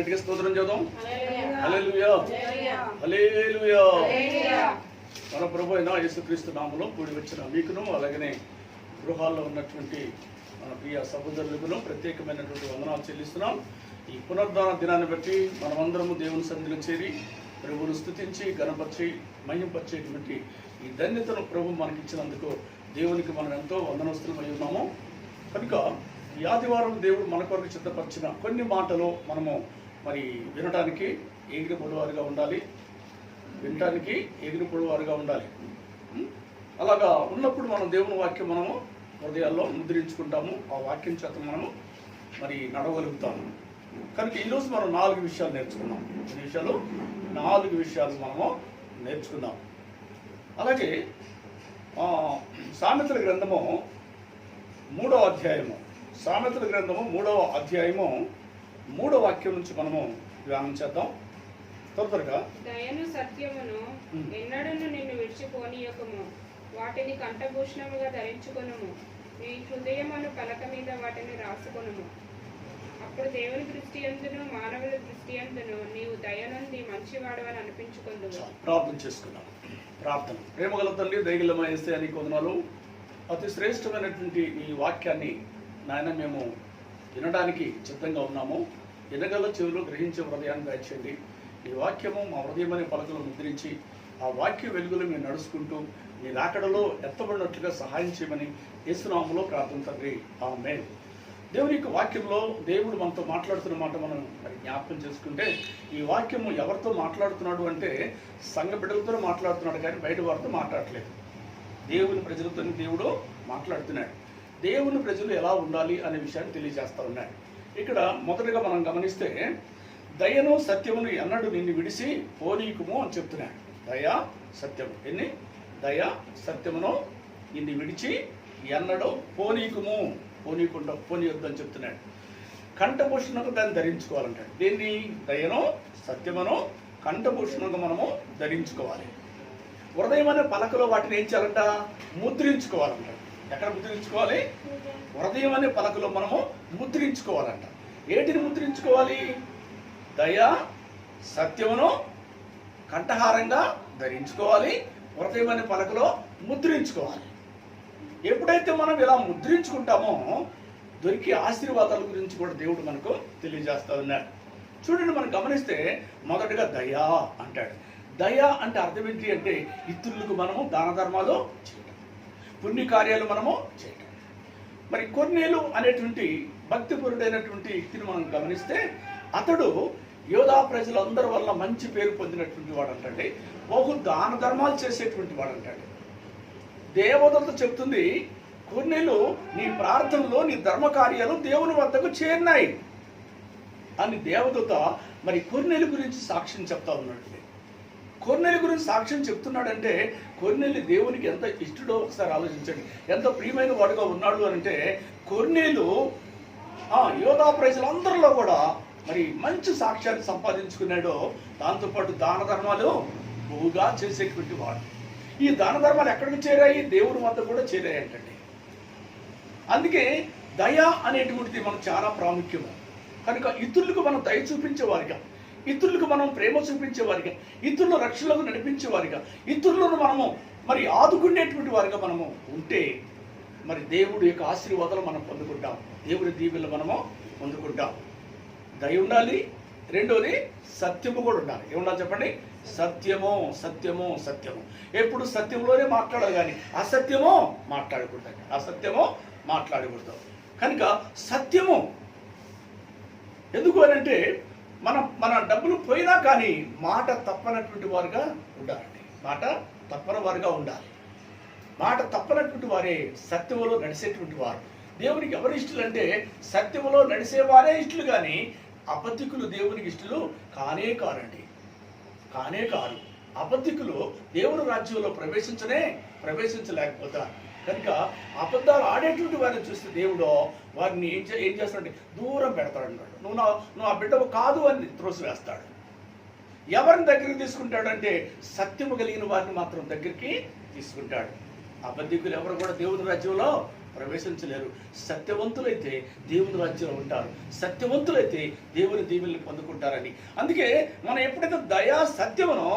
గట్టిగా స్తోత్రం చేద్దాం. హల్లెలూయా, హల్లెలూయా. మన ప్రభు అయిన యేసుక్రీస్తు నామములో కూడి వచ్చిన మీకును అలాగనే గృహాల్లో ఉన్నటువంటి మన ప్రియ సహోదరులకును ప్రత్యేకమైనటువంటి వందనాలు చెల్లిస్తున్నాం. ఈ పునరుద్ధాన దినాన్ని బట్టి మనమందరము దేవుని సన్నిధిలో చేరి ప్రభువును స్తుతించి గణపరిచి మహింపరిచేటువంటి ఈ ధన్యతను ప్రభు మనకిచ్చినందుకు దేవునికి మనం ఎంతో వందనస్తులమై ఉన్నాము. కనుక ఈ ఆదివారం దేవుడు మన కొరకు సిద్ధపరిచిన కొన్ని మాటలు మనము మరి వినడానికి ఎగిరిపొడివారుగా ఉండాలి, వినటానికి ఎగిరిపొడివారుగా ఉండాలి. అలాగా ఉన్నప్పుడు మనం దేవుని వాక్యం మనము హృదయాల్లో ముద్రించుకుంటాము. ఆ వాక్యం చేత మనము మరి నడవగలుగుతాము. కనుక ఈరోజు మనం 4 విషయాలు నేర్చుకున్నాం. ఈ విషయాలు 4 విషయాలు మనము నేర్చుకున్నాం. అలాగే సామెతల గ్రంథము 3వ అధ్యాయము, సామెతల గ్రంథము 3వ అధ్యాయము 3వ వాక్యం నుంచి మనము ధ్యానం చేద్దాం. త్వరగా దయను సత్యమును ఎన్నడను నిన్ను విడిచిపోనీయకము, వాటిని కంఠభూషణముగా ధరించుకొనుము, నీ హృదయమును పలక మీద వాటిని రాసుకొనుము. అప్పుడు దేవుని దృష్టి యందును మానవుల దృష్టి యందును నీవు దయనుంది మంచివాడవని అనిపించుకొందువు. ప్రార్థన చేసుకున్నాం. ప్రార్థన. ప్రేమగల తల్లి, దయగలమా యేసయ్యా నీకు వందనాలు. అతి శ్రేష్టమైనటువంటి ఈ వాక్యాన్ని నాయన మేము వినడానికి సిద్ధంగా ఉన్నాము. వినగల చెవులు గ్రహించే హృదయాన్ని దయచేయండి. ఈ వాక్యము మా హృదయమనే పలకలు ముద్రించి ఆ వాక్య వెలుగులో మేము నడుచుకుంటూ నీ రాకడలో ఎత్తబడినట్లుగా సహాయం చేయమని యేసునామములో ప్రార్థన తండ్రి, ఆమేన్. దేవుని యొక్క వాక్యంలో దేవుడు మనతో మాట్లాడుతున్న మాట మనం మరి జ్ఞాపకం చేసుకుంటే, ఈ వాక్యము ఎవరితో మాట్లాడుతున్నాడు అంటే సంఘ బిడ్డలతో మాట్లాడుతున్నాడు, కానీ బయట వారితో మాట్లాడట్లేదు. దేవుని ప్రజలతో దేవుడు మాట్లాడుతున్నాడు. దేవుని ప్రజలు ఎలా ఉండాలి అనే విషయాన్ని తెలియజేస్తా ఉన్నాడు. ఇక్కడ మొదటగా మనం గమనిస్తే దయను సత్యమును ఎన్నడు నిన్ను విడిసి పోనీకుము అని చెప్తున్నాడు. దయ సత్యము ఎన్ని దయ సత్యమును నిన్ను విడిచి ఎన్నడు పోనీకుము, పోనీయొద్దని చెప్తున్నాడు. కంఠభూషణకు దాన్ని ధరించుకోవాలంటాడు. దీన్ని దయను సత్యమును కంఠభూషణకు మనము ధరించుకోవాలి. హృదయం అనే పలకలో వాటిని ఏం చేయాలంట? ముద్రించుకోవాలంటాడు. ఎక్కడ ముద్రించుకోవాలి? హృదయం అనే పలకలో మనము ముద్రించుకోవాలంట. ఏటిని ముద్రించుకోవాలి? దయ సత్యమును కంఠహారంగా ధరించుకోవాలి, హృదయం అనే పలకలో ముద్రించుకోవాలి. ఎప్పుడైతే మనం ఇలా ముద్రించుకుంటామో దొరికే ఆశీర్వాదాల గురించి కూడా దేవుడు మనకు తెలియజేస్తా ఉన్నాడు. చూడండి, మనం గమనిస్తే మొదటగా దయా అంటాడు. దయ అంటే అర్థం ఏంటి అంటే ఇతరులకు మనము దాన ధర్మాలు చేయటం, పుణ్య కార్యాలు మనము చేయటం. మరి కొర్నేలు అనేటువంటి భక్తిపరుడైనటువంటి వ్యక్తిని మనం గమనిస్తే అతడు యోధా ప్రజలందరి వల్ల మంచి పేరు పొందినటువంటి వాడు అంటండి. బహు దాన ధర్మాలు చేసేటువంటి వాడు అంటాడు. దేవదత్త చెప్తుంది, కొర్నేలు నీ ప్రార్థనలో నీ ధర్మ కార్యాలు దేవుని వద్దకు చేరినాయి అని దేవదత్త మరి కొర్నేలు గురించి సాక్ష్యం చెప్తా ఉన్నాడు. కొర్నేలు గురించి సాక్ష్యం చెప్తున్నాడంటే కొర్నేలు దేవునికి ఎంత ఇష్టడో ఒకసారి ఆలోచించండి. ఎంత ప్రియమైన వాడుగా ఉన్నాడు అంటే కొర్నేలు యోధా ప్రజలందరిలో కూడా మరి మంచి సాక్ష్యాన్ని సంపాదించుకున్నాడో. దాంతోపాటు దాన ధర్మాలు బహుగా చేసేటువంటి వాడు. ఈ దాన ధర్మాలు ఎక్కడికి చేరాయి? దేవుని వద్ద కూడా చేరాయి అంటండి. అందుకే దయ అనేటువంటిది మనకు చాలా ప్రాముఖ్యము. కనుక ఇతరులకు మనం దయ చూపించేవారిగా, ఇతరులకు మనం ప్రేమ చూపించేవారిగా, ఇతరుల రక్షణలకు నడిపించేవారిగా, ఇతరులను మనము మరి ఆదుకునేటువంటి వారిగా మనము ఉంటే మరి దేవుడి యొక్క ఆశీర్వాదాలు మనం పొందుకుంటాం, దేవుడి దీవెనలు మనము పొందుకుంటాం. దయ ఉండాలి, రెండోది సత్యము కూడా ఉండాలి. ఏముండాలి చెప్పండి? సత్యము, సత్యము, సత్యము. ఎప్పుడు సత్యంలోనే మాట్లాడాలి, కానీ అసత్యమో మాట్లాడకూడదు, అసత్యమో మాట్లాడకూడదు. కనుక సత్యము ఎందుకు అనంటే మన డబ్బులు పోయినా కానీ మాట తప్పనటువంటి వారుగా ఉండాలండి. మాట తప్పని వారుగా ఉండాలి. మాట తప్పనటువంటి వారే సత్యములో నడిచేటువంటి వారు. దేవునికి ఎవరు ఇష్టలు అంటే సత్యములో నడిచేవారే ఇష్టలు, కానీ అబద్ధికులు దేవునికి ఇష్టలు కానే కారండి, కానే కారు. అబద్ధికులు దేవుని రాజ్యంలో ప్రవేశించలేకపోతారు. కనుక అబద్ధాలు ఆడేటువంటి వారిని చూస్తే దేవుడు వారిని ఏం చేస్తాడంటే దూరం పెడతాడు అన్నాడు. నువ్వు ఆ బిడ్డవు కాదు అని త్రోసివేస్తాడు. ఎవరిని దగ్గరికి తీసుకుంటాడంటే సత్యము కలిగిన వారిని మాత్రం దగ్గరికి తీసుకుంటాడు. అబద్ధికులు ఎవరు కూడా దేవుని రాజ్యంలో ప్రవేశించలేరు. సత్యవంతులైతే దేవుని రాజ్యంలో ఉంటారు, సత్యవంతులైతే దేవుని దీవెనలు పొందుకుంటారని. అందుకే మనం ఎప్పుడైతే దయా సత్యమునో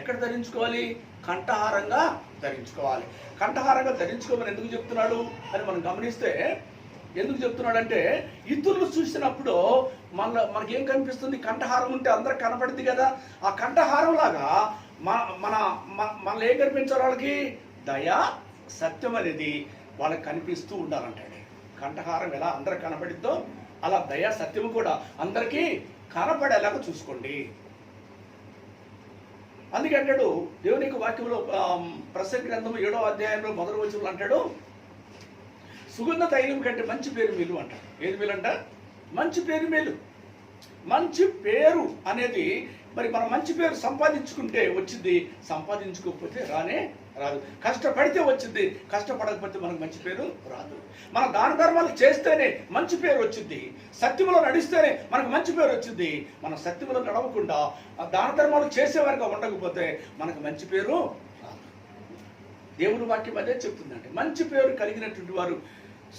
ఎక్కడ ధరించుకోవాలి? కంఠహారంగా ధరించుకోవాలి. కంఠహారంగా ధరించుకోమని ఎందుకు చెప్తున్నాడు అని మనం గమనిస్తే, ఎందుకు చెప్తున్నాడంటే ఇతరులు చూసినప్పుడు మనకేం కనిపిస్తుంది? కంఠహారం ఉంటే అందరికి కనపడుతుంది కదా. ఆ కంఠహారం లాగా మనలో ఏం కనిపించాలి? వాళ్ళకి దయా సత్యం అనేది వాళ్ళకి కనిపిస్తూ ఉండాలంటాడు. కంఠహారం ఎలా అందరికి కనపడిద్దో అలా దయా సత్యము కూడా అందరికీ కనపడేలాగా చూసుకోండి. అందుకే అంటాడు దేవుని యొక్క వాక్యంలో ప్రసంగి గ్రంథం 7వ అధ్యాయంలో 1వ వచనంలో అంటాడు, సుగంధ తైలం కంటే మంచి పేరు మేలు అంటాడు. ఏది మేలు అంట? మంచి పేరు మేలు. మంచి పేరు అనేది మరి మనం మంచి పేరు సంపాదించుకుంటే వచ్చింది, సంపాదించుకోకపోతే రానే రాదు. కష్టపడితే వచ్చింది, కష్టపడకపోతే మనకు మంచి పేరు రాదు. మన దాన ధర్మాలు చేస్తేనే మంచి పేరు వచ్చింది, సత్యములో నడిస్తేనే మనకు మంచి పేరు వచ్చింది. మనం సత్యములో నడవకుండా దాన ధర్మాలు చేసేవారిగా ఉండకపోతే మనకు మంచి పేరు రాదు. దేవుని వాక్యం అదే చెప్తుందండి. మంచి పేరు కలిగినటువంటి వారు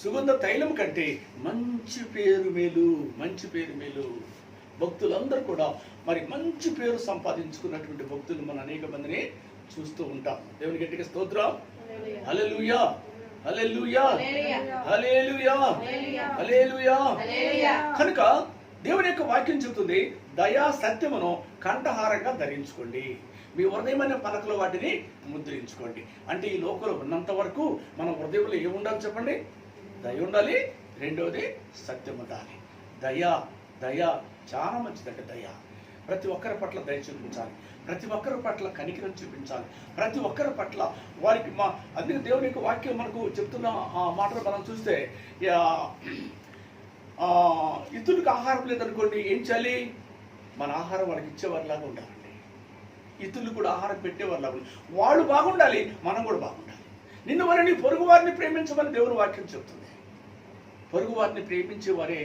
సుగంధ తైలం కంటే మంచి పేరు మేలు, మంచి పేరు మేలు. భక్తులందరూ కూడా మరి మంచి పేరు సంపాదించుకున్నటువంటి భక్తులు మనం అనేక మందిని చూస్తూ ఉంటాం. దేవుని గట్టిగా స్తోత్రం. హల్లెలూయా, హల్లెలూయా, హల్లెలూయా, హల్లెలూయా. కనుక దేవుని యొక్క వాక్యం చెబుతుంది, దయా సత్యమును కంఠహారంగా ధరించుకోండి, మీ హృదయమైన పలకలో వాటిని ముద్రించుకోండి. అంటే ఈ లోకంలో ఉన్నంత వరకు మన హృదయంలో ఏముండాలి చెప్పండి? దయ ఉండాలి. రెండవది సత్యం ఉండాలి. దయ చాలా మంచిదంటే దయ. ప్రతి ఒక్కరి పట్ల దయ చూపించాలి, ప్రతి ఒక్కరి పట్ల కనికరం చూపించాలి, ప్రతి ఒక్కరి పట్ల వారికి అందుకే దేవుని యొక్క వాక్యం మనకు చెప్తున్న మాటలు మనం చూస్తే, ఇతరులకు ఆహారం లేదనుకోండి, ఏం చేయాలి? మన ఆహారం వాళ్ళకి ఇచ్చేవారిలాగా ఉండాలండి. ఇతరులు కూడా ఆహారం పెట్టేవారిలాగా, వాళ్ళు బాగుండాలి, మనం కూడా బాగుండాలి. నిన్ను వారిని పొరుగు వారిని ప్రేమించమని దేవుని వాక్యం చెప్తుంది. పొరుగు వారిని ప్రేమించేవారే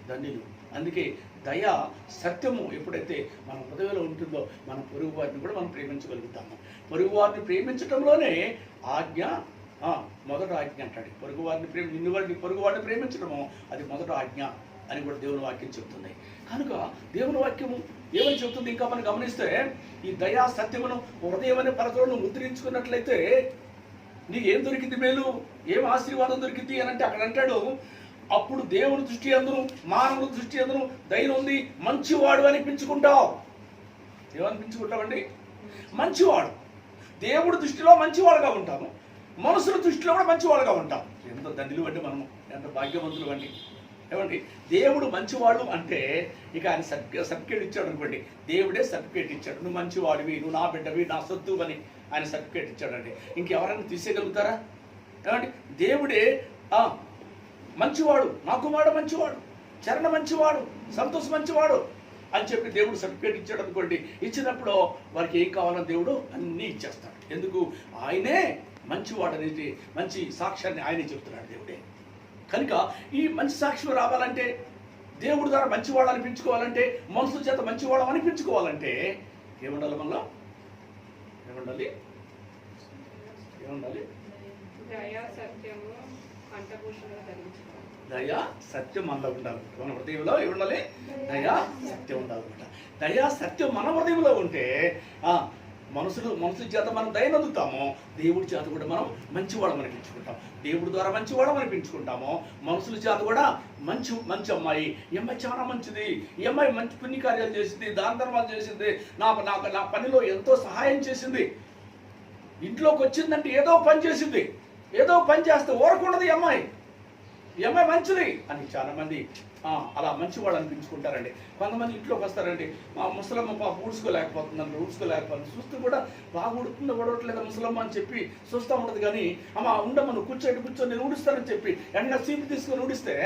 ధన్యులు. అందుకే దయ సత్యము ఎప్పుడైతే మన హృదయంలో ఉంటుందో మన పొరుగు వారిని కూడా మనం ప్రేమించగలుగుతాము. పొరుగు వారిని ప్రేమించడంలోనే ఆజ్ఞ, మొదటి ఆజ్ఞ అంటాడు. పొరుగు వారిని నిన్ను పొరుగు వారిని ప్రేమించడము అది మొదటి ఆజ్ఞ అని కూడా దేవుని వాక్యం చెప్తుంది. కనుక దేవుని వాక్యము ఏమని చెప్తుంది ఇంకా మనం గమనిస్తే, ఈ దయా సత్యమును హృదయమనే పలకలను ముద్రించుకున్నట్లయితే నీకు ఏం దొరికింది మేలు, ఏం ఆశీర్వాదం దొరికింది అని అంటే అక్కడ అంటాడు, అప్పుడు దేవుని దృష్టి అందును మానవుల దృష్టి అందును దయ ఉంది, మంచివాడు అనిపించుకుంటావు. ఏమనిపించుకుంటామండి? మంచివాడు. దేవుడి దృష్టిలో మంచివాడుగా ఉంటాము, మనుషుల దృష్టిలో కూడా మంచివాడుగా ఉంటాం. ఎంత దండిలు అండి మనము, ఎంత భాగ్యవంతులు అండి. ఏమండి, దేవుడు మంచివాడు అంటే ఇక ఆయన సర్టిఫికేట్ ఇచ్చాడు అనుకోండి. దేవుడే సర్టిఫికేట్ ఇచ్చాడు, నువ్వు మంచివాడివి, నువ్వు నా బిడ్డవి, నా సొత్తు అని ఆయన సర్టిఫికేట్ ఇచ్చాడండి. ఇంకెవరైనా తీసేయగలుగుతారా? ఏమండి, దేవుడే మంచివాడు, నా కుమారుడు మంచివాడు, చరణ మంచివాడు, సంతోష్ మంచివాడు అని చెప్పి దేవుడు సర్టిఫికేట్ ఇచ్చాడు అనుకోండి. ఇచ్చినప్పుడు వారికి ఏం కావాలని దేవుడు అన్నీ ఇచ్చేస్తాడు. ఎందుకు? ఆయనే మంచివాడు అనేది మంచి సాక్ష్యాన్ని ఆయనే చెప్తున్నాడు దేవుడే. కనుక ఈ మంచి సాక్ష్యం రావాలంటే, దేవుడి ద్వారా మంచివాడు అనిపించుకోవాలంటే, మనుషుల చేత మంచివాడు అనిపించుకోవాలంటే ఏముండాలి? మనలో ఏముండాలి? ఏముండాలి? దయా సత్యము కంఠభూషణంగా ధరించుకోవాలి. దయా సత్యం మనలో ఉండాలి. మన హృదయంలో ఏముండాలి? దయా సత్యం ఉండాలన్నమాట. దయా సత్యం మన హృదయంలో ఉంటే మనుషుల చేత మనం దయను అందుతాము, దేవుడి చేత కూడా మనం మంచివాళ్ళం అనిపించుకుంటాం. దేవుడి ద్వారా మంచివాళ్ళం అనిపించుకుంటాము, మనుషుల చేత కూడా మంచి అమ్మాయి, ఈ అమ్మాయి చాలా మంచిది, ఈ అమ్మాయి మంచి పుణ్యకార్యాలు చేసింది, దాన ధర్మాలు చేసింది, నా పనిలో ఎంతో సహాయం చేసింది, ఇంట్లోకి వచ్చిందంటే ఏదో పని చేసింది, ఏదో పని చేస్తే ఊరకుండదు ఈ అమ్మాయి మంచిది అని చాలామంది అలా మంచివాళ్ళు అనిపించుకుంటారండి. కొంతమంది ఇంట్లోకి వస్తారండి, మా ముసలమ్మ ఊడ్చుకోలేకపోతుందండి, చూస్తూ కూడా బాగా ఉడుతుందో ఉడవట్లేదా ముసలమ్మ అని చెప్పి చూస్తూ ఉండదు. కానీ అమ్మ ఉండమ్మ నువ్వు కూర్చొని నేను ఊడిస్తానని చెప్పి ఎండ సీపు తీసుకొని ఊడిస్తే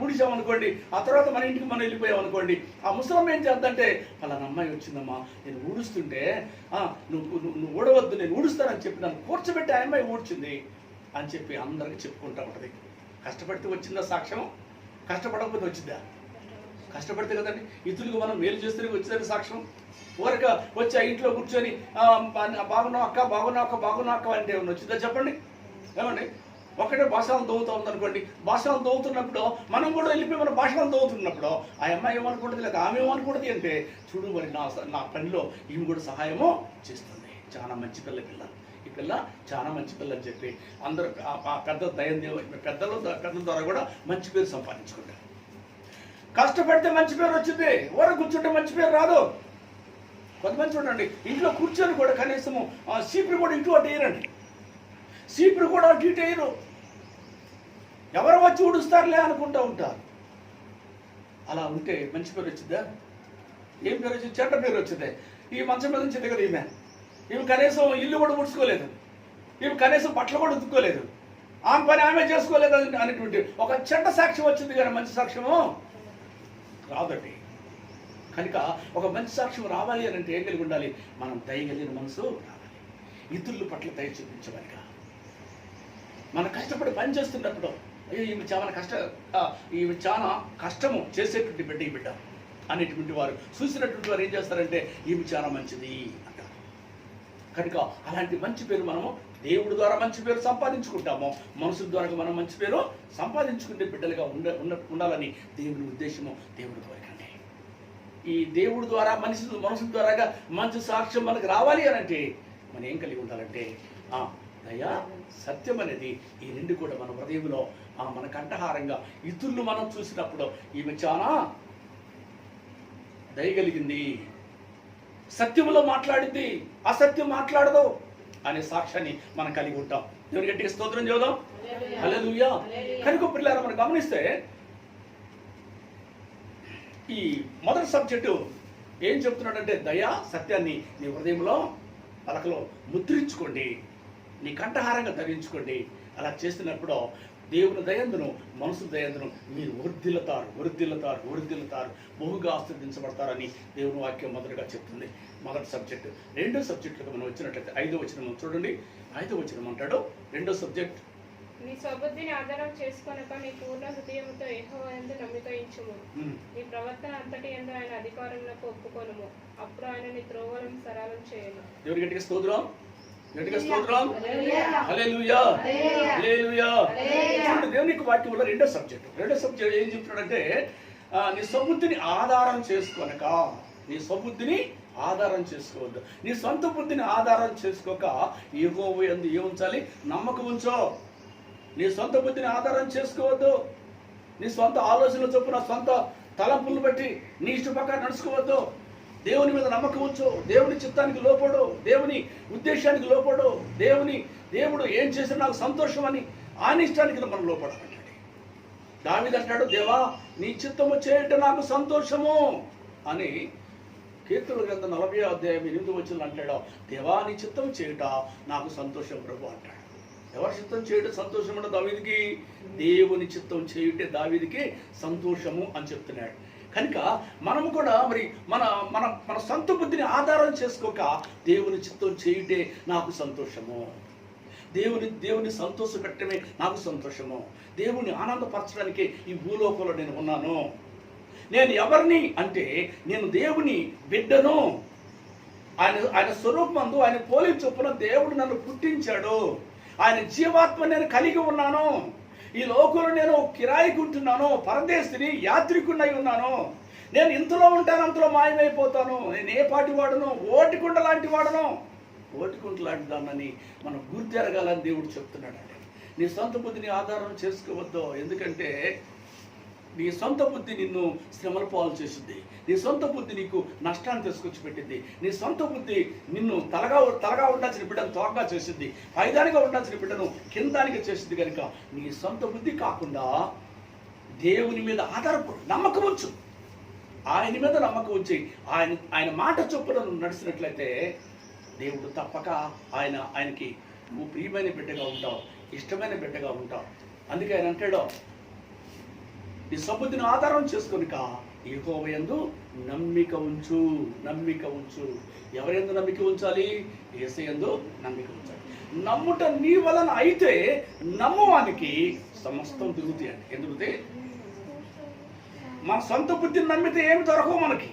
ఊడిచామనుకోండి, ఆ తర్వాత మన ఇంటికి మనం వెళ్ళిపోయామనుకోండి, ఆ ముసలమ్మ ఏం చేద్దంటే పలానా అమ్మాయి వచ్చిందమ్మా, నేను ఊడుస్తుంటే నువ్వు ఊడవద్దు, నేను ఊడుస్తానని చెప్పి నన్ను కూర్చోబెట్టి ఆ అమ్మాయి ఊడ్చింది అని చెప్పి అందరికీ చెప్పుకుంటూ ఉంటుంది. కష్టపడితే వచ్చిందా సాక్ష్యం? కష్టపడకపోతే వచ్చిందా? కష్టపడితే కదండి. ఇతరులకు మనం మేలు చేస్తే వచ్చిందని సాక్ష్యం. ఊరక వచ్చి ఆ ఇంట్లో కూర్చొని బాగున్నావు అక్క అంటే ఏమన్నా వచ్చిందా చెప్పండి? ఏమండి, ఒకటే భాషలను తవ్వుతూ ఉందనుకోండి, భాషలను తవ్వుతున్నప్పుడు మనం కూడా వెళ్ళిపోయి మన భాషలను తవ్వుతున్నప్పుడు ఆ అమ్మాయి ఏమనుకుంటుంది లేదా ఆమె ఏమనుకుంటుంది అంటే, చూడు మరి నా పనిలో ఈమె కూడా సహాయము చేస్తుంది, చాలా మంచి పిల్ల ఈ పిల్ల చాలా మంచి పిల్ల అని చెప్పి అందరూ ఆ పెద్ద పెద్దల ద్వారా కూడా మంచి పేరు సంపాదించుకుంటారు. కష్టపడితే మంచి పేరు వచ్చింది, ఊర కూర్చుంటే మంచి పేరు రాదు. కొంతమంది చూడండి, ఇంట్లో కూర్చొని కూడా కనీసము సీపురు కూడా ఇటు అటు వేయరండి, సీపురు కూడా అటు ఇటు వేయరు, ఎవరు వచ్చి ఊడుస్తారులే అనుకుంటూ ఉంటారు. అలా ఉంటే మంచి పేరు వచ్చిందా? ఏం పేరు వచ్చింది? చెడ్డ పేరు వచ్చింది. ఈ మంచం మీద నుంచి దిగదు ఈమె కనీసం ఇల్లు కూడా ముడుచుకోలేదు, ఈమె కనీసం బట్టలు కూడా ఉతుక్కోలేదు, ఆమె పని ఆమె చేసుకోలేదు అనేటువంటి ఒక చెడ్డ సాక్ష్యం వచ్చింది కానీ మంచి సాక్ష్యము రాదండి. కనుక ఒక మంచి సాక్ష్యం రావాలి అని అంటే ఏం కలిగి ఉండాలి? మనం దయగలిగిన మనసు రావాలి, ఇతరుల పట్ల దయ చూపించమనిగా. మనం కష్టపడి పని చేస్తున్నప్పుడు అయ్యో ఈమె చాలా కష్టము చేసేటువంటి బిడ్డ ఈ బిడ్డ అనేటువంటి వారు చూసినటువంటి వారు ఏం చేస్తారంటే ఈమె చాలా మంచిది అంటారు. కనుక అలాంటి మంచి పేరు మనము దేవుడి ద్వారా మంచి పేరు సంపాదించుకుంటాము, మనుషుల ద్వారా మనం మంచి పేరు సంపాదించుకునే బిడ్డలుగా ఉండాలని దేవుని ఉద్దేశము, దేవుడి కోరికండి. ఈ దేవుడి ద్వారా మనుషుల ద్వారాగా మంచి సాక్ష్యం మనకు రావాలి అని అంటే మనం ఏం కలిగి ఉండాలంటే దయ, సత్యం అనేది ఈ రెండు కూడా మన హృదయంలో మన కంఠహారంగా ఇతరులు మనం చూసినప్పుడు ఈమె చాలా దయగలిగింది, సత్యములో మాట్లాడింది, అసత్యం మాట్లాడదు అనే సాక్ష్యాన్ని మనం కలిగి ఉంటాం. దేవుని గట్టిగా స్తోత్రం చేద్దాం. హల్లెలూయా. కనుక పిల్లలు మనం గమనిస్తే ఈ మొదటి సబ్జెక్టు ఏం చెప్తున్నాడంటే దయ, సత్యాన్ని నీ హృదయంలో పలకలో ముద్రించుకోండి, నీ కంఠహారంగా ధరించుకోండి. అలా చేస్తున్నప్పుడు దేవుని దయందును మనుషుల దయందును మీరు వర్ధిల్లుతారు, బహుగా ఆశీర్వదించబడతారని దేవుని వాక్యం మొదటగా చెప్తుంది. మొదటి సబ్జెక్టు. రెండో సబ్జెక్టులకు మనం వచ్చినట్లయితే 5వ వచనం చూడండి. 5వ వచనం అంటాడు, రెండో సబ్జెక్ట్, నీ స్వబుద్ధిని ఆధారం చేసుకొనక నీ పూర్ణ హృదయముతో యెహోవా యందు నమ్మిక ఉంచుము. నీ ప్రవర్తన అంతటి యందు ఆయన అధికారములకు ఒప్పుకొనుము. అప్పుడు ఆయన నీ త్రోవలను సరళం చేయను. దేవుని గట్టిగా స్తోత్రం. హల్లెలూయా. హల్లెలూయా. దేవునికి వాక్యంలో రెండో సబ్జెక్ట్ ఏం చెప్తున్నాడంటే, నీ స్వబుద్ధిని ఆధారం చేసుకోనక, నీ స్వబుద్ధిని ఆధారం చేసుకోవద్దు, నీ సొంత బుద్ధిని ఆధారం చేసుకోక యెహోవా యందు ఏముంచాలి? నమ్మకం ఉంచో. నీ సొంత బుద్ధిని ఆధారం చేసుకోవద్దు, నీ సొంత ఆలోచనలు చొప్పున సొంత తలంపులను బట్టి నీ ఇష్ట ప్రకారం నడుచుకోవద్దు. దేవుని మీద నమ్మకం ఉంచు, దేవుని చిత్తానికి లోపడు, దేవుని ఉద్దేశానికి లోపడు, దేవుడు ఏం చేసినా నాకు సంతోషం అని ఆయన ఇష్టానికి మనం లోపడాలంటాడు. దావీదు అంటాడు, దేవా నీ చిత్తము చేయటం నాకు సంతోషము అని కీర్తనల గ్రంథం 40వ అధ్యాయం 8వ వచనంలో అంటాడు, దేవా నీ చిత్తం చేయుట నాకు సంతోషం ప్రభు అంటాడు. ఎవరి చిత్తం చేయడం సంతోషం అంటే దావీదుకి? దేవుని చిత్తం చేయుటే దావీదుకి సంతోషము అని చెప్తున్నాడు. కనుక మనము కూడా మరి మన సొంత బుద్ధిని ఆధారం చేసుకోక దేవుని చిత్తం చేయుటే నాకు సంతోషము, దేవుని సంతోష పెట్టడమే నాకు సంతోషము, దేవుని ఆనందపరచడానికి ఈ భూలోకంలో నేను ఉన్నాను. నేను ఎవరిని అంటే నేను దేవుని బిడ్డను, ఆయన స్వరూపమందు ఆయన పోలి చొప్పున దేవుడు నన్ను పుట్టించాడు, ఆయన జీవాత్మ నేను కలిగి ఉన్నాను. ఈ లోకంలో నేను కిరాయికి ఉంటున్నాను, పరదేశిని, యాత్రికున్నై ఉన్నాను. నేను ఇంతలో ఉంటాను, అంతలో మాయమైపోతాను. నేను ఏ పాటి వాడును? ఓటికుండ లాంటి వాడను, ఓటికుంట లాంటి దాన్నని మనం గుర్తెరగాలని దేవుడు చెప్తున్నాడండి. నీ సొంత బుద్ధిని ఆధారం చేసుకోవద్దు, ఎందుకంటే నీ సొంత బుద్ధి నిన్ను శ్రమల పాలు చేస్తుంది, నీ సొంత బుద్ధి నీకు నష్టాన్ని తీసుకొచ్చి పెట్టింది, నీ సొంత బుద్ధి నిన్ను తలగా ఉండాల్సిన బిడ్డను తోకగా చేసింది, పైదానిగా ఉండాల్సిన బిడ్డను కిందానిగా చేసింది. కనుక నీ సొంత బుద్ధి కాకుండా దేవుని మీద ఆధారపడు, నమ్మకం ఉంచు, ఆయన మీద నమ్మకం ఉంచి ఆయన మాట చొప్పున నడిచినట్లయితే దేవుడు తప్పక ఆయనకి నువ్వు ప్రియమైన బిడ్డగా ఉంటావు, ఇష్టమైన బిడ్డగా ఉంటావు. అందుకే ఆయన అంటాడు, నీ స్వబుద్ధిని ఆధారం చేసుకొనిక యెహోవా యందు నమ్మిక ఉంచు. ఎవరెందు నమ్మిక ఉంచాలి? యేసయ్య యందు నమ్మిక ఉంచాలి. నమ్ముట నీ వలన అయితే నమ్మువానికి సమస్తం దొరుకుతాయి అండి. ఎందుకంటే మన సొంత బుద్ధిని నమ్మితే ఏమి దొరకవు మనకి.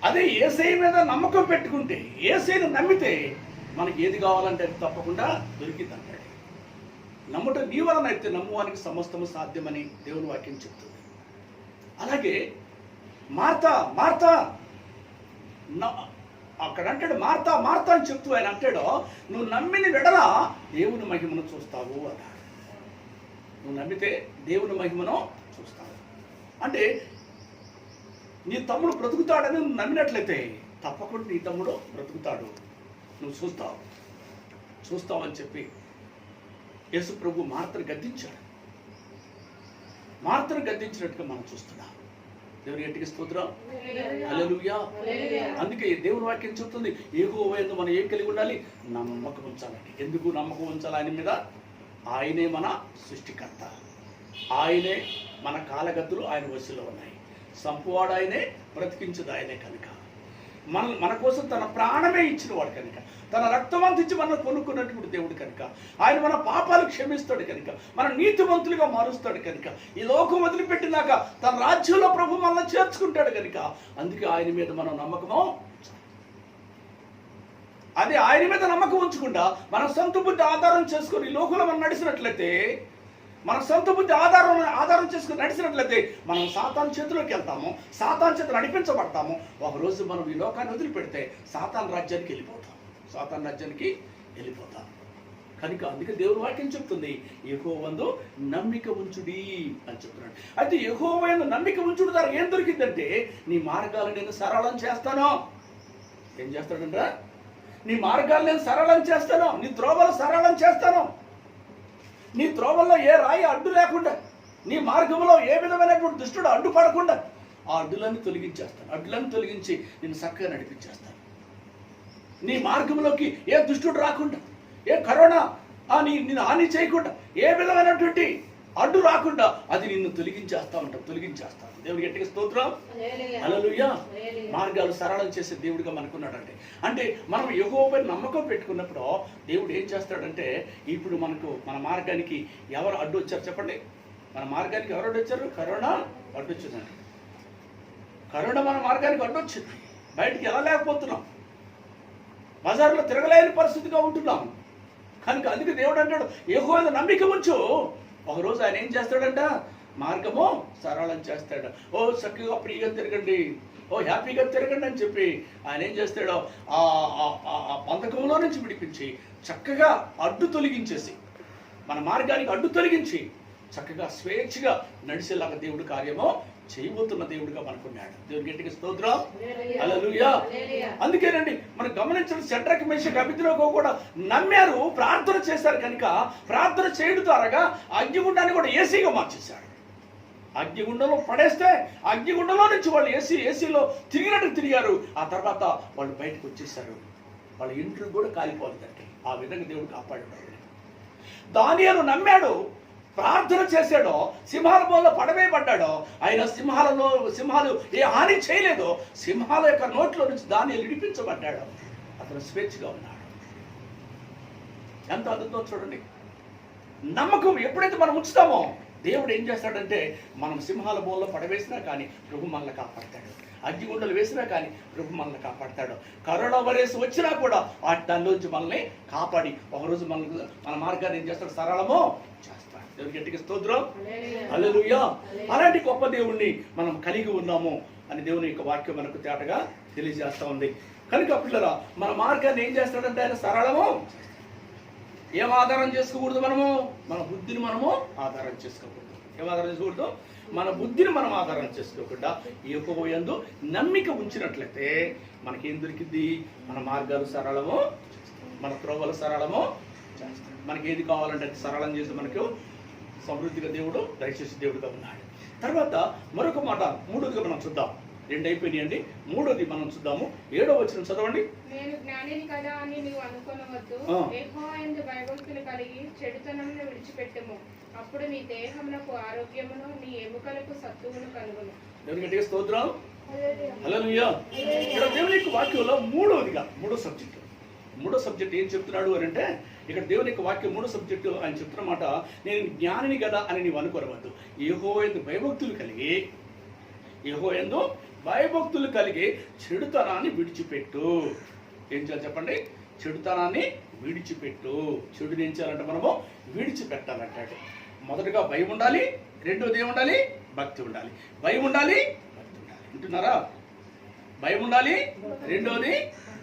అదే యేసయ్య మీద నమ్మకం పెట్టుకుంటే, యేసయ్యను నమ్మితే మనకి ఏది కావాలంటే అది తప్పకుండా దొరికింది అంటాడు. నమ్ముట నీ వలన అయితే నమ్మువానికి సమస్తము సాధ్యమని దేవుని వాక్యం చెప్తుంది. అలాగే మార్తా అక్కడ అంటాడు, మార్తా అని చెప్తూ ఆయన అంటాడు, నువ్వు నమ్మిన వెడల దేవుని మహిమను చూస్తావు అన్నాడు. నువ్వు నమ్మితే దేవుని మహిమను చూస్తావు అంటే నీ తమ్ముడు బ్రతుకుతాడని నువ్వు నమ్మినట్లయితే తప్పకుండా నీ తమ్ముడు బ్రతుకుతాడు, నువ్వు చూస్తావు అని చెప్పి యేసు ప్రభు మార్తను గద్దించాడు. మార్తను గద్దించినట్టుగా మనం చూస్తున్నాం. దేవుని గట్టిగా స్తోత్రం, హల్లెలూయా. అందుకే దేవుని వాక్యం చెప్తుంది, యెహోవా యందు మనం ఏం కలిగి ఉండాలి? నమ్మకం ఉంచాలండి. ఎందుకు నమ్మకం ఉంచాలి? ఆయన మీద. ఆయనే మన సృష్టికర్త, ఆయనే మన కాలగతులు ఆయన వశంలో ఉన్నాయి. సంపువాడు ఆయనే, బ్రతికించదు ఆయనే కనుక, మన కోసం తన ప్రాణమే ఇచ్చిన వాడు కనుక, తన రక్తం అందించి మనం కొనుక్కున్నటువంటి దేవుడు కనుక, ఆయన మన పాపాలు క్షమిస్తాడు కనుక, మన నీతిమంతులుగా మారుస్తాడు కనుక, ఈ లోకం వదిలిపెట్టినాక తన రాజ్యంలో ప్రభు మనల్ని చేర్చుకుంటాడు కనుక, అందుకే ఆయన మీద మనం నమ్మకము. అదే ఆయన మీద నమ్మకం ఉంచకుండా మన సొంత బుద్ధి ఆధారం చేసుకొని ఈ లోకంలో మనం నడిచినట్లయితే, మన సొంత బుద్ధి ఆధారం చేసుకుని నడిచినట్లయితే మనం సాతాను చేతిలోకి వెళ్తాము, సాతాను చేత నడిపించబడతాము. ఒకరోజు మనం ఈ లోకాన్ని వదిలిపెడితే సాతాను రాజ్యానికి వెళ్ళిపోతాం. కనుక అందుకే దేవుని వాక్యం చెప్తుంది, యెహోవాయందు నమ్మిక ఉంచుడి అని చెప్తున్నాడు. అయితే యెహోవాయందు నమ్మిక ఉంచుడు ద్వారా ఏం దొరికిందంటే, నీ మార్గాలు నేను సరళం చేస్తాను. ఏం చేస్తాడంట? నీ మార్గాలు నేను సరళం చేస్తాను, నీ త్రోవలు సరళం చేస్తాను. నీ త్రోవల్లో ఏ రాయి అడ్డు లేకుండా, నీ మార్గంలో ఏ విధమైనటువంటి దుష్టుడు అడ్డుపడకుండా ఆ అడ్డులన్నీ తొలగించేస్తాను. అడ్డులను తొలగించి నేను చక్కగా నడిపించేస్తాను. నీ మార్గంలోకి ఏ దుష్టుడు రాకుండా, ఏ కరోనా నిన్ను హాని చేయకుండా, ఏ విధమైనటువంటి అడ్డు రాకుండా అది నిన్ను తొలగించేస్తాను. దేవుడికి గట్టిగా స్తోత్రం, హల్లెలూయా. మార్గాలు సరళం చేసే దేవుడిగా మనకున్నాడంటే, అంటే మనం యెహోవాపై నమ్మకం పెట్టుకున్నప్పుడు దేవుడు ఏం చేస్తాడంటే, ఇప్పుడు మన మార్గానికి ఎవరు అడ్డు వచ్చారు చెప్పండి? మన మార్గానికి ఎవరు అడ్డు వచ్చారు? కరోనా అడ్డు వచ్చిందండి. కరోనా మన మార్గానికి అడ్డు వచ్చింది. బయటికి ఎలా లేకపోతున్నాం, బజార్లో తిరగలేని పరిస్థితిగా ఉంటున్నాం. కనుక అందుకే దేవుడు అంటాడు, యెహోవా నమ్మిక ఉంచు. ఒకరోజు ఆయన ఏం చేస్తాడంట? మార్గము సరళం చేస్తాడు. ఓ చక్కగా ఫ్రీగా తిరగండి, ఓ హ్యాపీగా తిరగండి అని చెప్పి ఆయన ఏం చేస్తాడో ఆ బంధకంలో నుంచి విడిపించి చక్కగా అడ్డు తొలగించేసి, మన మార్గానికి అడ్డు తొలగించి చక్కగా స్వేచ్ఛగా నడిచేలాగా దేవుడు కార్యము చేయబోతున్న దేవుడిగా మనకున్నాడు. దేవుడి గట్టిగా స్తోత్రం, హల్లెలూయా. అందుకేనండి మనం గమనించిన షడ్రక్ మేషక్ అబేద్నెగో కూడా నమ్మారు, ప్రార్థన చేశారు కనుక ప్రార్థన చేయడం ద్వారా అగ్నిగుండాన్ని కూడా ఏసీగా మార్చేశాడు. అగ్నిగుండంలో పడేస్తే అగ్నిగుండంలో నుంచి వాళ్ళు ఏసీలో తిరిగారు. ఆ తర్వాత వాళ్ళు బయటకు వచ్చేసారు. వాళ్ళ ఇంట్లో కూడా కాలిపోలేదండి. ఆ విధంగా దేవుడు కాపాడాడు. దానియేలు నమ్మాడు, ప్రార్థన చేశాడో, సింహాల బోన్లో పడవేయబడ్డాడో, ఆయన సింహాలు ఏ హాని చేయలేదో, సింహాల యొక్క నోట్లో నుంచి దానియేలు విడిపించబడ్డాడు. అతను స్వేచ్ఛగా ఉన్నాడు. ఎంత అద్భుతం చూడండి. నమ్మకం ఎప్పుడైతే మనం ఉంచుతామో దేవుడు ఏం చేస్తాడంటే, మనం సింహాల బోన్లో పడవేసినా కానీ ప్రభు మనల్ని కాపాడతాడు. అగ్నిగుండలు వేసినా కానీ ప్రభు మనల్ని కాపాడతాడు. కరోనా వైరస్ వచ్చినా కూడా దానిలోంచి మనల్ని కాపాడి ఒకరోజు మన మార్గాన్ని ఏం చేస్తాడు? సరళమో చేస్తాడు. దేవునికి గట్టిగా స్తోత్రం, హల్లెలూయా. అలాంటి గొప్ప దేవుణ్ణి మనం కలిగి ఉన్నాము అని దేవుని యొక్క వాక్యం మనకు తేటగా తెలియజేస్తా ఉంది. కనుక పిల్లరా, మన మార్గాన్ని ఏం చేస్తాడంటే ఆయన సరళము. ఏం ఆధారం చేసుకోకూడదు? మన బుద్ధిని ఆధారం చేసుకోకూడదు. ఏం ఆధారం చేసుకోకూడదు? మన బుద్ధిని ఆధారం చేసుకోకుండా యెహోవా యందు నమ్మిక ఉంచినట్లయితే మనకేం దొరికింది? మన మార్గాలు సరళము, మన త్రోవలు సరళము చేస్తాడు. మనకి ఏది కావాలంటే అది సరళం చేసి మనకు సమృద్ధిగా దేవుడు దయచేసి దేవుడుగా ఉన్నాడు. తర్వాత మరొక మాట, మూడోదిగా మనం చూద్దాం. 2 అయిపోయినాయండి. మూడోది మనం చూద్దాము. 7వ వచనం చదవండి. నేను జ్ఞానిని కదా అని నీవు అనుకొనవద్దు. యెహోవా యందు భయభక్తులు కలిగి చెడుతనమును విడిచిపెట్టుము. అప్పుడు నీ దేహమునకు ఆరోగ్యమును, నీ ఎముకలకు సత్తువును కలుగును. దేవునికి గట్టిగా స్తోత్రం, హల్లెలూయా. ఇక్కడ దేవుని యొక్క వాక్యంలో మూడో సబ్జెక్ట్ ఏం చెప్తున్నాడు అని అంటే, ఇక్కడ దేవుని యొక్క వాక్యం 3వ సబ్జెక్టు ఆయన చెప్తున్నమాట, నేను జ్ఞానిని కదా అని నీవు అనుకోనవద్దు. యెహోవా యందు భయభక్తులు కలిగి చెడుతనాన్ని విడిచిపెట్టు. ఏం చేయాలి చెప్పండి? చెడుతనాన్ని విడిచిపెట్టు. చెడుని ఏం చేయాలంటే మనము విడిచిపెట్టాలంటాడు. మొదటగా భయం ఉండాలి, రెండోది ఏముండాలి? భక్తి ఉండాలి. భయం ఉండాలి, భక్తి ఉండాలి. వింటున్నారా? భయం ఉండాలి, రెండోది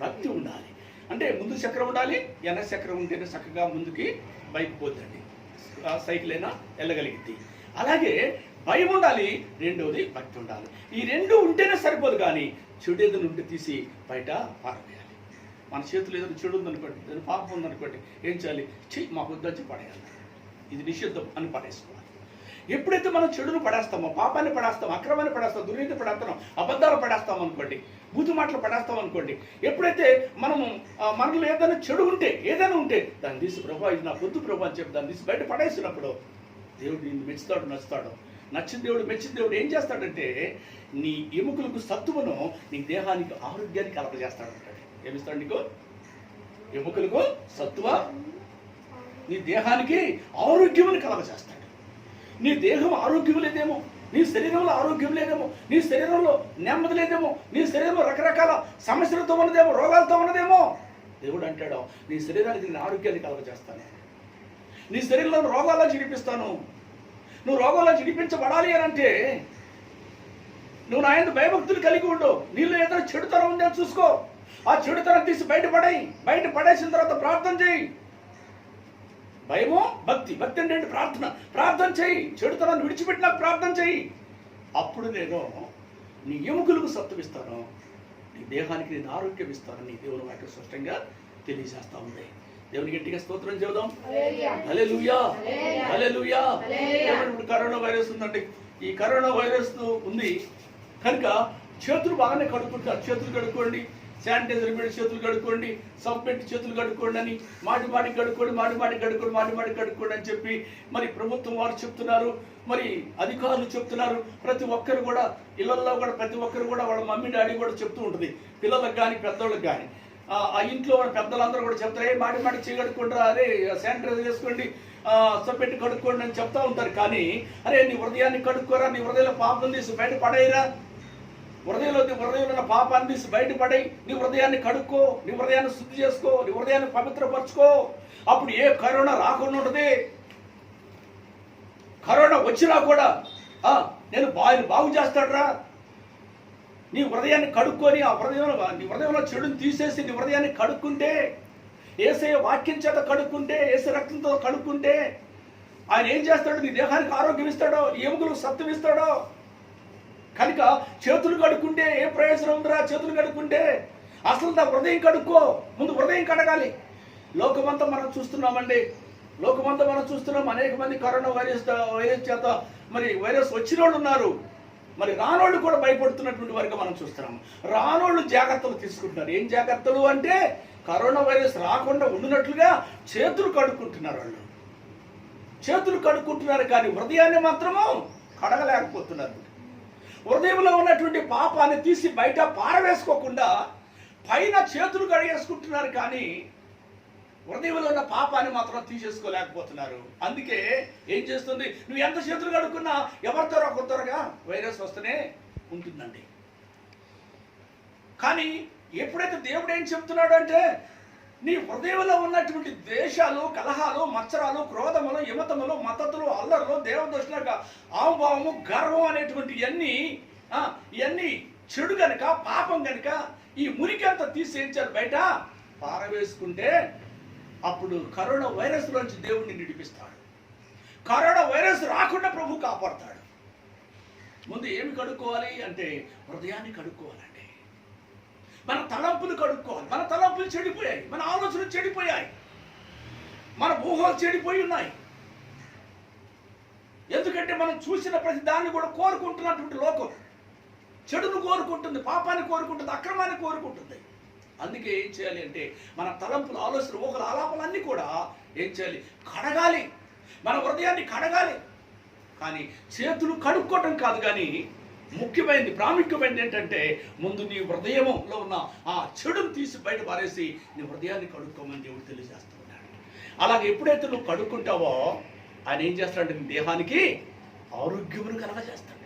భక్తి ఉండాలి. అంటే ముందు చక్రం ఉండాలి, వెనక చక్రం ఉంటేనే చక్కగా ముందుకి బైక్ పోతుందండి, సైకిల్ అయినా వెళ్ళగలిగింది. అలాగే భయం ఉండాలి, రెండోది భక్తి ఉండాలి. ఈ రెండు ఉంటేనే సరిపోదు, కానీ చెడు ఏదైనా ఉంటే తీసి బయట పారవేయాలి. మన చేతులు ఏదైనా చెడు ఉందనుకోండి, ఏదైనా పాపం ఉందనుకోండి, ఏం చేయాలి? మాకు వద్దని పడేయాలి, ఇది నిషిద్ధం అని పడేసుకోవాలి. ఎప్పుడైతే మనం చెడును పడేస్తామో, పాపాన్ని పడేస్తాం, అక్రమాన్ని పడేస్తాం, దుర్నీతి పడేస్తాం, అబద్ధాలు పడేస్తాం అనుకోండి, బూతు మాటలు పడేస్తాం అనుకోండి, ఎప్పుడైతే మనము మనలో ఏదైనా చెడు ఉంటే, ఏదైనా ఉంటే దాన్ని తీసి ప్రభా ఇది నా పొద్దు ప్రభా అని చెప్పి దాన్ని తీసి బయట పడేసినప్పుడు దేవుడు నిన్ను మెచ్చుతాడు, నచ్చుతాడు. నచ్చిన దేవుడు, మెచ్చిన దేవుడు ఏం చేస్తాడంటే నీ ఎముకలకు సత్తువను నీ దేహానికి ఆరోగ్యాన్ని కలపజేస్తాడు అంటాడు. ఏమిస్తాడు నీకు? ఎముకలకు సత్తువ, నీ దేహానికి ఆరోగ్యముని కలగజేస్తాడు. నీ దేహం ఆరోగ్యం లేదేమో, నీ శరీరంలో ఆరోగ్యం లేదేమో, నీ శరీరంలో నెమ్మది లేదేమో, నీ శరీరంలో రకరకాల సమస్యలతో ఉన్నదేమో, రోగాలతో ఉన్నదేమో. దేవుడు అంటాడు నీ శరీరానికి నేను ఆరోగ్యాన్ని కలగజేస్తాను, నీ శరీరంలో రోగాల్లో చిడిపిస్తాను. నువ్వు రోగాల్లో చిడిపించబడాలి అని అంటే నువ్వు నా యందు భయభక్తులు కలిగి ఉండు. నీళ్ళు ఏదైనా చెడుతనం ఉందో చూసుకో, ఆ చెడుతనం తీసి బయటపడాయి. బయట పడేసిన తర్వాత ప్రార్థన చేయి. భయము, భక్తి. భక్తి అంటే ప్రార్థన. ప్రార్థన చేయి, చెడుతనాన్ని విడిచిపెట్టినా ప్రార్థన చేయి. అప్పుడు నేను నీ ఎముకలకు సత్తువిస్తాను, నీ దేహానికి నేను ఆరోగ్యం ఇస్తాను. నీ దేవుని వాక్యం స్పష్టంగా తెలియజేస్తా ఉంది. దేవుని గట్టిగా స్తోత్రం చెబుదాం. హల్లెలూయా, హల్లెలూయా. ఇప్పుడు కరోనా వైరస్ ఉందండి. ఈ కరోనా వైరస్ ఉంది కనుక చేతులు బాగానే కడుక్కుంటారు. చేతులు కడుక్కోండి, శానిటైజర్ పెట్టి చేతులు కడుక్కోండి, సబ్బు పెట్టి చేతులు కడుక్కోండి అని మాటికి కడుక్కోండి, మాటికి కడుక్కోండి అని చెప్పి మరి ప్రభుత్వం వారు చెప్తున్నారు, మరి అధికారులు చెప్తున్నారు. ప్రతి ఒక్కరు కూడా ఇళ్లలో కూడా ప్రతి ఒక్కరు కూడా వాళ్ళ మమ్మీ డాడీ కూడా చెప్తూ ఉంటుంది, పిల్లలకు కానీ పెద్దవాళ్ళకి కానీ. ఆ ఇంట్లో పెద్దలందరూ కూడా చెప్తారు, మాటికి చేయగడుక్కుంటారా, అరే శానిటైజర్ చేసుకోండి, సబ్బు పెట్టి కడుక్కోండి అని చెప్తా ఉంటారు. కానీ అరే నీ హృదయాన్ని కడుక్కోరా, నీ హృదయంలో పాపం తీసి బయట పడేయరా, హృదయంలో ఉన్న పాపాన్ని తీసి బయటపడి నీ హృదయాన్ని కడుక్కో, నీ హృదయాన్ని శుద్ధి చేసుకో, నీ హృదయాన్ని పవిత్రపరచుకో. అప్పుడు ఏ కరోనా రాకుండా ఉంటుంది. కరోనా వచ్చినా కూడా నేను బాగు చేస్తాడురా. నీ హృదయాన్ని కడుక్కొని నీ హృదయంలో చెడుని తీసేసి నీ హృదయాన్ని కడుక్కుంటే, యేసయ్య వాక్యం చేత కడుక్కుంటే, యేసు రక్తంతో కడుక్కుంటే ఆయన ఏం చేస్తాడు? నీ దేహానికి ఆరోగ్యం ఇస్తాడో, ఎముకలకు సత్వం ఇస్తాడో. కనుక చేతులు కడుక్కుంటే ఏ ప్రయోజనం ఉందిరా? చేతులు కడుక్కుంటే అసలు నా హృదయం కడుక్కో. ముందు హృదయం కడగాలి. లోకమంతా మనం చూస్తున్నామండి, లోకమంతా మనం చూస్తున్నాం. అనేక మంది కరోనా వైరస్ చేత మరి వైరస్ వచ్చిన వాళ్ళు ఉన్నారు, మరి రానోళ్ళు కూడా భయపడుతున్నటువంటి వారికి మనం చూస్తున్నాం. రానోళ్ళు జాగ్రత్తలు తీసుకుంటున్నారు. ఏం జాగ్రత్తలు అంటే కరోనా వైరస్ రాకుండా ఉండినట్లుగా చేతులు కడుక్కుంటున్నారు. వాళ్ళు చేతులు కడుక్కుంటున్నారు, కానీ హృదయాన్ని మాత్రము కడగలేకపోతున్నారు. హృదయంలో ఉన్నటువంటి పాపాన్ని తీసి బయట పారవేసుకోకుండా పైన చేతులు కడిగేసుకుంటున్నారు, కానీ హృదయంలో ఉన్న పాపాన్ని మాత్రం తీసేసుకోలేకపోతున్నారు. అందుకే ఏం చేస్తుంది? నువ్వు ఎంత చేతులు కడుక్కున్నా ఎవరితో ఒకరితోగా వైరస్ వస్తూనే ఉంటుందండి. కానీ ఎప్పుడైతే దేవుడు ఏం చెప్తున్నాడు అంటే నీ హృదయంలో ఉన్నటువంటి ద్వేషాలు, కలహాలు, మత్సరాలు, క్రోధములు, యమతములు, మతతులు, అల్లరులు, దేవదోషులుగా ఆవుభావము, గర్వం అనేటువంటి ఇవన్నీ చెడు కనుక, పాపం కనుక ఈ మురికంతా తీసేయించారు, బయట పారవేసుకుంటే అప్పుడు కరోనా వైరస్ నుంచి దేవుడిని నిడిపిస్తాడు. కరోనా వైరస్ రాకుండా ప్రభు కాపాడతాడు. ముందు ఏమి కడుక్కోవాలి అంటే హృదయాన్ని కడుక్కోవాలండి. మన తలంపులు కడుక్కోవాలి. మన తలంపులు చెడిపోయాయి, మన ఆలోచనలు చెడిపోయాయి, మన ఊహలు చెడిపోయి ఉన్నాయి. ఎందుకంటే మనం చూసిన ప్రతి దాన్ని కూడా కోరుకుంటున్నటువంటి లోకం చెడును కోరుకుంటుంది, పాపాన్ని కోరుకుంటుంది, అక్రమాన్ని కోరుకుంటుంది. అందుకే ఏం చేయాలి అంటే మన తలంపులు, ఆలోచనలు, ఊహలు, ఆలాపలన్నీ కూడా ఏం చేయాలి? కడగాలి. మన హృదయాన్ని కడగాలి. కానీ చేతులు కడుక్కోవటం కాదు, కానీ ముఖ్యమైనది, ప్రాముఖ్యమైనది ఏంటంటే ముందు నీ హృదయంలో ఉన్న ఆ చెడును తీసి బయట పారేసి నీ హృదయాన్ని కడుక్కోమని దేవుడు తెలియజేస్తూ ఉన్నాడు. అలాగే ఎప్పుడైతే నువ్వు కడుక్కుంటావో ఆయన ఏం చేస్తాడంటే నీ దేహానికి ఆరోగ్యమును కలగజేస్తాడు.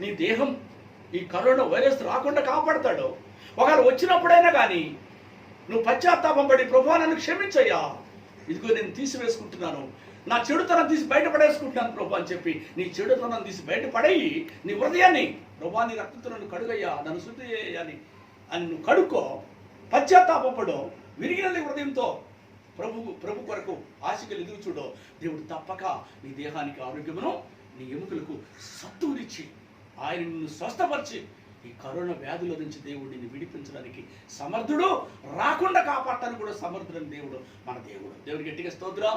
నీ దేహం ఈ కరోనా వైరస్ రాకుండా కాపాడతాడు. ఒకవేళ వచ్చినప్పుడైనా కానీ నువ్వు పశ్చాత్తాపం పడి ప్రభువా నన్ను క్షమించయ్యా, ఇదిగో నేను తీసివేసుకుంటున్నాను, నా చెడుతనం తీసి బయటపడేసుకుంటున్నాను ప్రభు అని చెప్పి నీ చెడుతనం తీసి బయటపడేయి, నీ హృదయాన్ని ప్రభువా నీ రక్తంతో నన్ను కడుగయ్యా, నన్ను శుద్ధి చేయాలి అని నువ్వు కడుక్కో, పశ్చాత్తాపడు, విరిగిన హృదయంతో ప్రభు కొరకు ఆశగా ఎదుగు చూడో, దేవుడు తప్పక నీ దేహానికి ఆరోగ్యమును, నీ ఎముకలకు సత్తువునిచ్చి ఆయన నిన్ను స్వస్థపరిచి ఈ కరోనా వ్యాధుల నుంచి దేవుడు నిన్ను విడిపించడానికి సమర్థుడు, రాకుండా కాపాడటానికి కూడా సమర్థుడని దేవుడు మన దేవుడు. దేవుడికి గట్టిగా స్తోత్రం,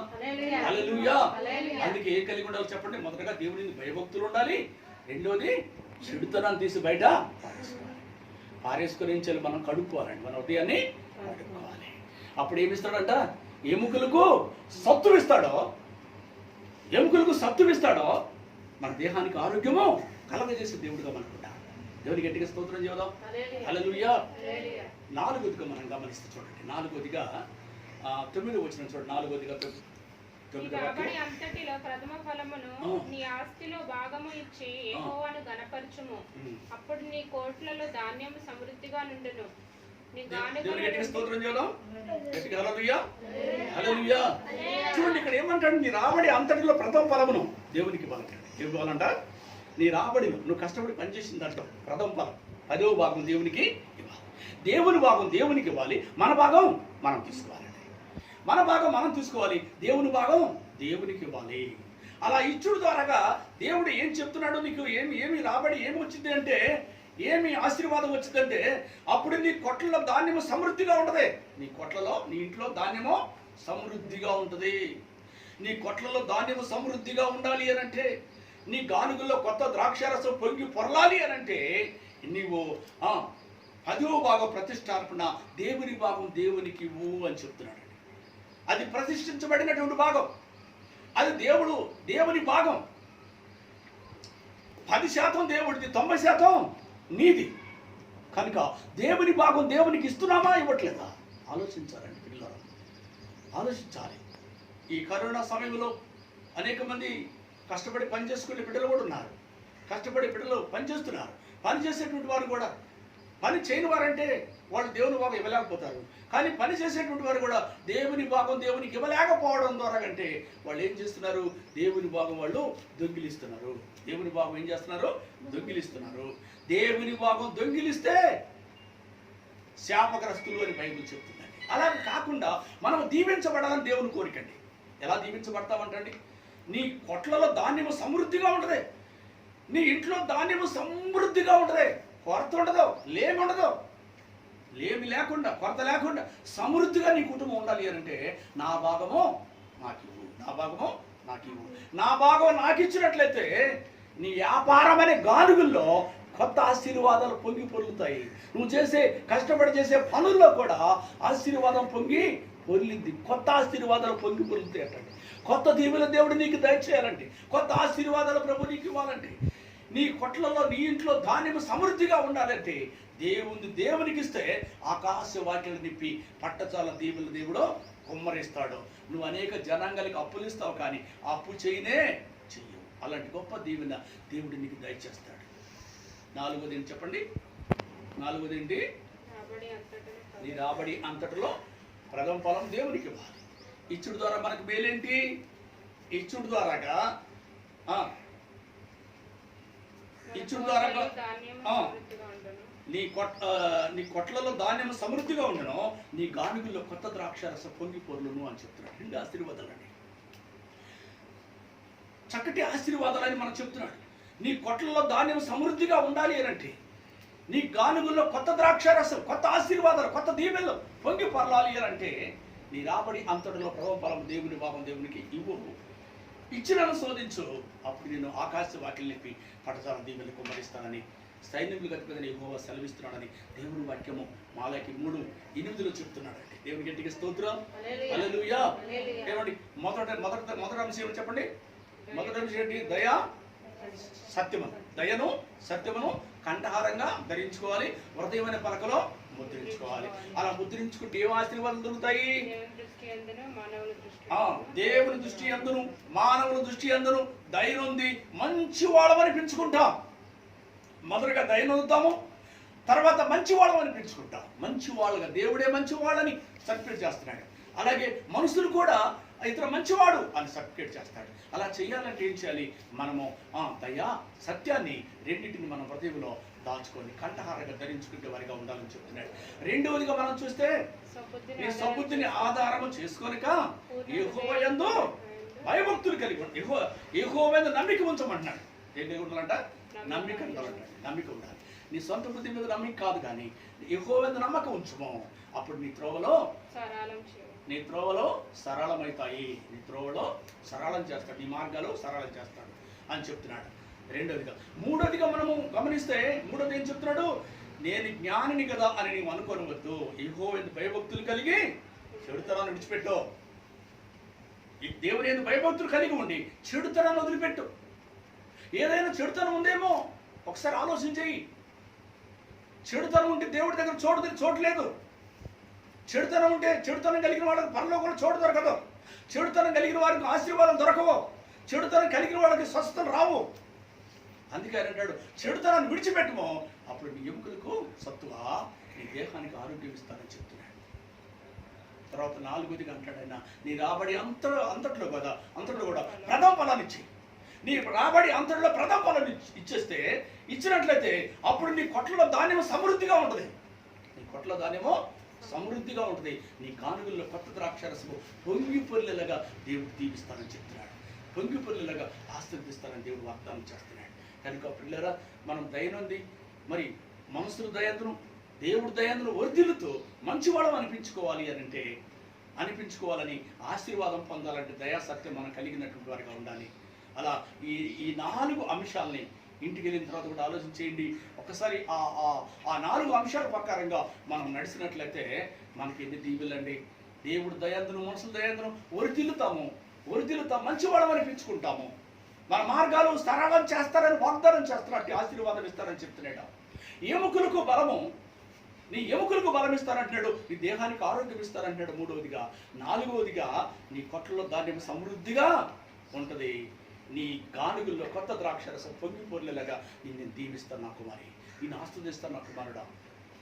హల్లెలూయా. అందుకే ఏం కలిగి ఉండాలి చెప్పండి? మొదటగా దేవుడిని భయభక్తులు ఉండాలి, రెండోది చెడుతనాన్ని తీసి బయట పారేసుకొని ఏం చేయాలి? మనం కడుక్కోవాలండి, మన హృదయాన్ని కడుక్కోవాలి. అప్పుడు ఏమిస్తాడంట? ఎముకలకు సత్తువిస్తాడో, ఎముకలకు సత్తువిస్తాడో, మన దేహానికి ఆరోగ్యము కలగజేసే దేవుడిగా మనకుంటా. దేవుడికి గట్టిగా స్తోత్రం చేద్దాం, హల్లెలూయా. నాలుగోదిగా మనం గమనిస్తే చూడండి, నాలుగోదిగా 9వ వచనం చూడండి, నాలుగోదిగా 9వ అంతటిలో ప్రథమ ఫలమును నీ ఆస్తిలో భాగము ఇచ్చి యెహోవాను గణపరచుము, అప్పుడు నీ కోట్లలో ధాన్యము సమృద్ధిగా నుండును. చూడండి ఇక్కడ ఏమంటాడు? నీ రాబడి అంతటిలో ప్రథమ ఫలమును దేవునికి ఇవ్వాలంటాడు. ఏం ఇవ్వాలంట? నీ రాబడిలో నువ్వు కష్టపడి పనిచేసిన దాంట్లో ప్రథమ ఫలం 10వ భాగం దేవునికి ఇవ్వాలి. దేవుని భాగం దేవునికి ఇవ్వాలి, మన భాగం మనం తీసుకోవాలండి. మన భాగం మనం తీసుకోవాలి, దేవుని భాగం దేవునికి ఇవ్వాలి. అలా ఇచ్చుడు ద్వారాగా దేవుడు ఏం చెప్తున్నాడు? నీకు ఏమి రాబడి ఏమి వచ్చింది అంటే, ఏమి ఆశీర్వాదం వచ్చిందంటే, అప్పుడు నీ కొట్లలో ధాన్యము సమృద్ధిగా ఉంటుంది. నీ కొట్లలో, నీ ఇంట్లో ధాన్యము సమృద్ధిగా ఉంటుంది. నీ కొట్లలో ధాన్యము సమృద్ధిగా ఉండాలి అని అంటే, నీ గానుగుల్లో కొత్త ద్రాక్షారసం పొంగి పొరలాలి అని అంటే, నీవు 10వ భాగం ప్రతిష్టార్పణ దేవుని భాగం దేవునికి ఇవ్వు అని చెప్తున్నాడు. అది ప్రతిష్ఠించబడినటువంటి భాగం, అది దేవుని భాగం. 10% దేవుడిది, 90% నీది. కనుక దేవుని భాగం దేవునికి ఇస్తున్నామా, ఇవ్వట్లేదా? ఆలోచించాలండి పిల్లలు, ఆలోచించాలి. ఈ కరోనా సమయంలో అనేక మంది కష్టపడి పని చేసుకునే బిడ్డలు కూడా ఉన్నారు. కష్టపడి బిడ్డలు పనిచేస్తున్నారు. పని చేసేటువంటి వారు కూడా, పని చేయని వారంటే వాళ్ళు దేవుని భాగం ఇవ్వలేకపోతారు. కానీ పని చేసేటువంటి వారు కూడా దేవుని భాగం దేవునికి ఇవ్వలేకపోవడం ద్వారా అంటే వాళ్ళు ఏం చేస్తున్నారు? దేవుని భాగం వాళ్ళు దొంగిలిస్తున్నారు. దేవుని భాగం ఏం చేస్తున్నారు? దొంగిలిస్తున్నారు. దేవుని భాగం దొంగిలిస్తే శాపగ్రస్తులు అని బైబిల్ చెప్తుందండి. అలాగే కాకుండా మనం దీవించబడాలని దేవుని కోరికండి. ఎలా దీవించబడతామంటండి? నీ కొట్లలో ధాన్యము సమృద్ధిగా ఉంటుంది, నీ ఇంట్లో ధాన్యము సమృద్ధిగా ఉంటుంది, కొరత ఉండదు, లేమి ఉండదు. లేమి లేకుండా, కొరత లేకుండా సమృద్ధిగా నీ కుటుంబం ఉండాలి అని అంటే, నా భాగము నాకు ఇవ్వు, నా భాగము నాకు ఇవ్వు. నా భాగం నాకు ఇచ్చినట్లయితే నీ వ్యాపారం అనే గానుగుల్లో కొత్త ఆశీర్వాదాలు పొంగి పొర్లుతాయి. నువ్వు కష్టపడి చేసే పనుల్లో కూడా ఆశీర్వాదం పొంగి పొర్లింది. కొత్త ఆశీర్వాదాలు పొంగి పొర్లుతాయి అంటండి. కొత్త దీవుల దేవుడు నీకు దయచేయాలండి. కొత్త ఆశీర్వాదాలు ప్రభు నీకు ఇవ్వాలండి. నీ కొట్లలో, నీ ఇంట్లో ధాన్యము సమృద్ధిగా ఉండాలంటే దేవునికి ఇస్తే ఆకాశ వాకిలు నిప్పి పట్టచాల దీవుల దేవుడు కుమ్మరిస్తాడు. నువ్వు అనేక జనాంగాలకు అప్పులు ఇస్తావు, కానీ అప్పు చెయ్యవు. అలాంటి గొప్ప దీవెన దేవుడు నీకు దయచేస్తాడు. 4వది ఏంటి చెప్పండి? 4వది ఏంటి? నీ రాబడి అంతటిలో ప్రథమ ఫలం దేవునికి ఇవ్వాలి. ఇచ్చుడు ద్వారా మనకు మేలేంటి? ఇచ్చుడు ద్వారాగా నీ కొట్లలో ధాన్యం సమృద్ధిగా ఉండను, నీ గానుగుల్లో కొత్త ద్రాక్షారసం పొంగి పొర్లును అని చెప్తున్నాడు. 2 ఆశీర్వాదాలండి, చక్కటి ఆశీర్వాదాలని మనం చెప్తున్నాడు. నీ కొట్లలో ధాన్యం సమృద్ధిగా ఉండాలి అని అంటే, నీ గానుగుల్లో కొత్త ద్రాక్షారసం, కొత్త ఆశీర్వాదాలు, కొత్త దీవెనలు పొంగి పొరలాలి అని అంటే, నీ రాబడి అంతటిలో ప్రథమ ఫలం దేవుని భాగం దేవునికి ఇవ్వు. ఇచ్చినను శోధించు, అప్పుడు నేను ఆకాశ వాకిలి నిప్పి పట్టచాల దీవెనలు కుమ్మరిస్తానని సైన్యములు గతిపదని యెహోవా సెలవిస్తున్నాడని దేవుని వాక్యము మాలాకి 3:8 చెప్తున్నాడండి. దేవుని గట్టిగా స్తోత్రం, హల్లెలూయా. ఏమండి మొదటి అంశం ఏమని చెప్పండి? మొదటి అంశం ఏంటి? దయ సత్యము. దయను సత్యమును కంఠహారంగా ధరించుకోవాలి, హృదయమైన పలకలో ముద్రించుకోవాలి. అలా ముద్రించుకుంటే ఏం ఆశీర్వాదాలు దొరుకుతాయి? దేవుని దృష్టి అందును మానవుల దృష్టి అందును దయనుంది మంచి వాళ్ళమని పెంచుకుంటాం. మొదటగా దయనొందుతాము, తర్వాత మంచి వాళ్ళం అనిపించుకుంటాం. మంచి వాళ్ళగా దేవుడే మంచి వాళ్ళని సర్టిఫికేట్ చేస్తున్నాడు. అలాగే మనుషులు కూడా ఇతర మంచివాడు అని సర్టిఫికేట్ చేస్తాడు. అలా చేయాలంటే ఏం చేయాలి? మనము దయా సత్యాన్ని రెండింటిని మన హృదయంలో దాచుకొని కంఠహారంగా ధరించుకుంటే వారిగా ఉండాలని చెప్తున్నాడు. రెండవదిగా మనం చూస్తే ఈ సబుద్ధిని ఆధారము చేసుకొనక యెహోవా యందు భయభక్తులు కలిగి యెహోవా యందు నమ్మిక ఉంచమంటున్నాడు. ఏం కలిగి ఉండాలంట? నమ్మిక ఉండాలంటాడు. నమ్మిక ఉండాలి. నీ సొంత బుద్ధి మీద నమ్మిక కాదు, కానీ యెహోవా యందు నమ్మకం ఉంచుము. అప్పుడు నీ త్రోవలో సరళమవుతాయి. నీ త్రోవలో సరళం చేస్తాడు, నీ మార్గాలు సరళం చేస్తాడు అని చెప్తున్నాడు. రెండోదిగా. మూడోదిగా మనము గమనిస్తే మూడోది ఏం చెప్తున్నాడు? నేను జ్ఞానిని కదా అని నీవు అనుకోనవద్దు. యెహోవా యందు భయభక్తులు కలిగి చెడుతనాన్ని విడిచిపెట్టు. ఈ దేవుని యందు భయభక్తులు కలిగి ఉండి చెడుతనాన్ని వదిలిపెట్టు. ఏదైనా చెడుతనం ఉందేమో ఒకసారి ఆలోచించేయి. చెడుతనం ఉంటే దేవుడి దగ్గర చోటు లేదు. చెడుతనం ఉంటే చెడుతనం కలిగిన వాళ్ళకి పరలోకంలో చోటు దొరకదు. చెడుతనం కలిగిన వారికి ఆశీర్వాదం దొరకవు. చెడుతనం కలిగిన వాళ్ళకి స్వస్థతలు రావు. అందుకే ఆయన అంటాడు, చెడుతనాన్ని విడిచిపెట్టుమో, అప్పుడు నీ ఎముకలకు సత్తువా, నీ దేహానికి ఆరోగ్యం ఇస్తానని చెప్తున్నాడు. తర్వాత నాలుగోదిగా అంటాడు ఆయన, నీ రాబడి అంతట్లో కూడా ప్రథమ ఫలాన్ని ఇచ్చి. నీ రాబడి అంతట్లో ప్రథమ ఫలాన్ని ఇచ్చినట్లయితే అప్పుడు నీ కొట్లలో ధాన్యం సమృద్ధిగా ఉంటుంది. నీ కొట్ల ధాన్యము సమృద్ధిగా ఉంటుంది. నీ కానుగల్లో కొత్త ద్రాక్షరసము పొంగి పొర్లెలాగా దేవుడు దీవిస్తానని చెప్తున్నాడు. పొంగి పొర్లెలాగా ఆశీర్వదిస్తానని దేవుడు వాగ్దానం చేస్తున్నాడు. కనుక పిల్లరా, మనం దయనుంది మరి మనుషుల దయందును దేవుడు దయందును వర్ధిల్లుతూ మంచివాళ్ళం అనిపించుకోవాలని ఆశీర్వాదం పొందాలంటే దయా సత్యం మనం కలిగినటువంటి వారిగా ఉండాలి. అలా ఈ 4 అంశాలని ఇంటికి వెళ్ళిన తర్వాత కూడా ఆలోచించేయండి. ఒకసారి ఆ 4 అంశాల ప్రకారంగా మనం నడిచినట్లయితే మనకి ఎన్ని దీవులండి. దేవుడు దయందును మనుషుల దయందును వర్ధిల్లుతాం, మంచివాళ్ళం అనిపించుకుంటాము. మన మార్గాలు సరళం చేస్తారని వాగ్దానం చేస్తున్నట్టు ఆశీర్వాదం ఇస్తారని చెప్తున్నాడు. ఎముకలకు బలము, నీ ఎముకలకు బలం ఇస్తానంటున్నాడు. నీ దేహానికి ఆరోగ్యం ఇస్తారంటున్నాడు. మూడవదిగా. నాలుగవదిగా, నీ కొట్లలో ధాన్యం సమృద్ధిగా ఉంటుంది. నీ గానుగుల్లో కొత్త ద్రాక్షరసం పొంగి పొర్లేలాగా నేను దీవిస్తాను నా కుమారి, నేను ఆస్వాదిస్తాను నా కుమారుడా,